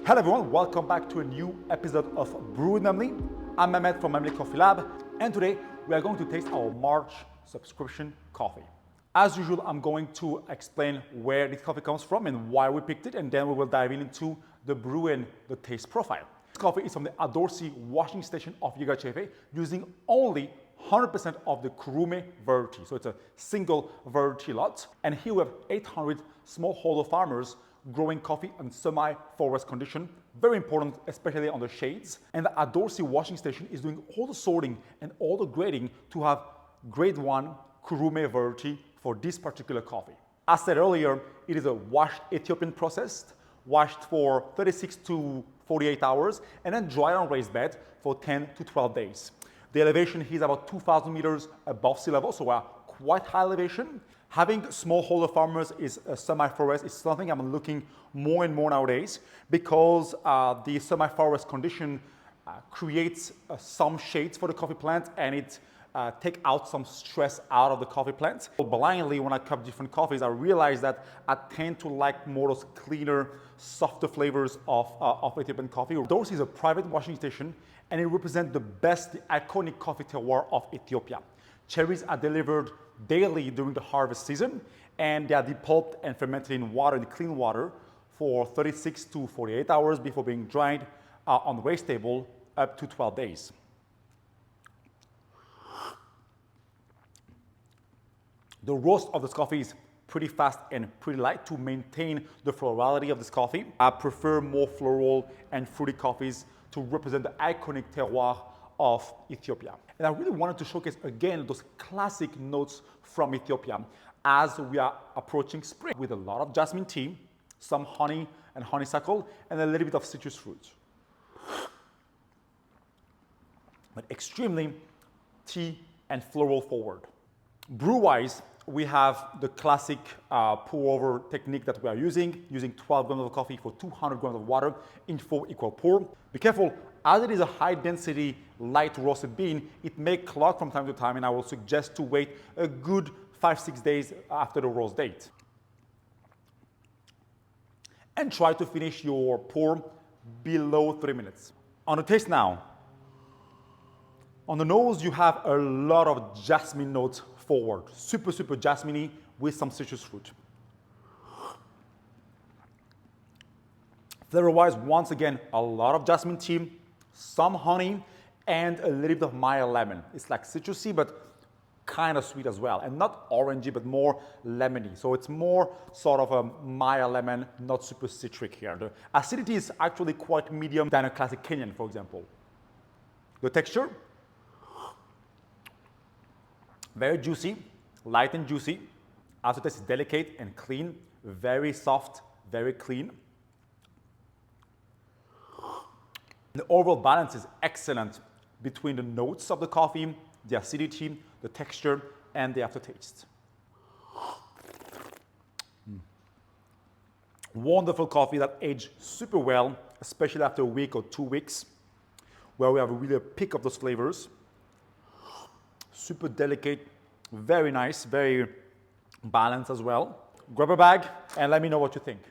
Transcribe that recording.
Hello everyone, welcome back to a new episode of Brew with Memli. I'm Mehmet from Memli Coffee Lab, and today we are going to taste our March subscription coffee. As usual, I'm going to explain where this coffee comes from and why we picked it, and then we will dive into the brew and the taste profile. This coffee is from the Adorsi washing station of Ethiopia, using only 100% of the Kurume variety. So it's a single variety lot. And here we have 800 smallholder farmers growing coffee in semi-forest condition. Very important, especially on the shades. And the Adorsi washing station is doing all the sorting and all the grading to have grade 1 Kurume variety for this particular coffee. As said earlier, it is a washed Ethiopian processed, washed for 36 to 48 hours, and then dried on raised bed for 10 to 12 days. The elevation here is about 2,000 meters above sea level, so a quite high elevation. Having smallholder farmers is a semi-forest is something I'm looking more and more nowadays, because the semi-forest condition creates some shades for the coffee plant, and it take out some stress out of the coffee plant. Blindly, when I cup different coffees, I realize that I tend to like more those cleaner, softer flavors of Ethiopian coffee. Adorsi is a private washing station, and it represents the best, the iconic coffee terroir of Ethiopia. Cherries are delivered daily during the harvest season, and they are depulped and fermented in water, in clean water, for 36 to 48 hours before being dried on the waste table up to 12 days. The roast of this coffee is pretty fast and pretty light to maintain the florality of this coffee. I prefer more floral and fruity coffees to represent the iconic terroir of Ethiopia. And I really wanted to showcase again those classic notes from Ethiopia as we are approaching spring, with a lot of jasmine tea, some honey and honeysuckle, and a little bit of citrus fruit. But extremely tea and floral forward. Brew-wise, we have the classic pour-over technique that we are using 12 grams of coffee for 200 grams of water in 4 equal pour. Be careful, as it is a high-density, light roasted bean, it may clog from time to time, and I will suggest to wait a good 5-6 days after the roast date. And try to finish your pour below 3 minutes. On the taste now, on the nose, you have a lot of jasmine notes forward. Super jasmine-y with some citrus fruit. Flavor-wise, once again, a lot of jasmine tea, some honey, and a little bit of Meyer lemon. It's like citrusy, but kind of sweet as well. And not orangey, but more lemony. So it's more sort of a Meyer lemon, not super citric here. The acidity is actually quite medium than a classic Kenyan, for example. The texture, very juicy, light and juicy. Aftertaste is delicate and clean, very soft, very clean. The overall balance is excellent between the notes of the coffee, the acidity, the texture, and the aftertaste. Wonderful coffee that aged super well, especially after a week or 2 weeks, where we have really a pick of those flavors. Super delicate, very nice, very balanced as well. Grab a bag and let me know what you think.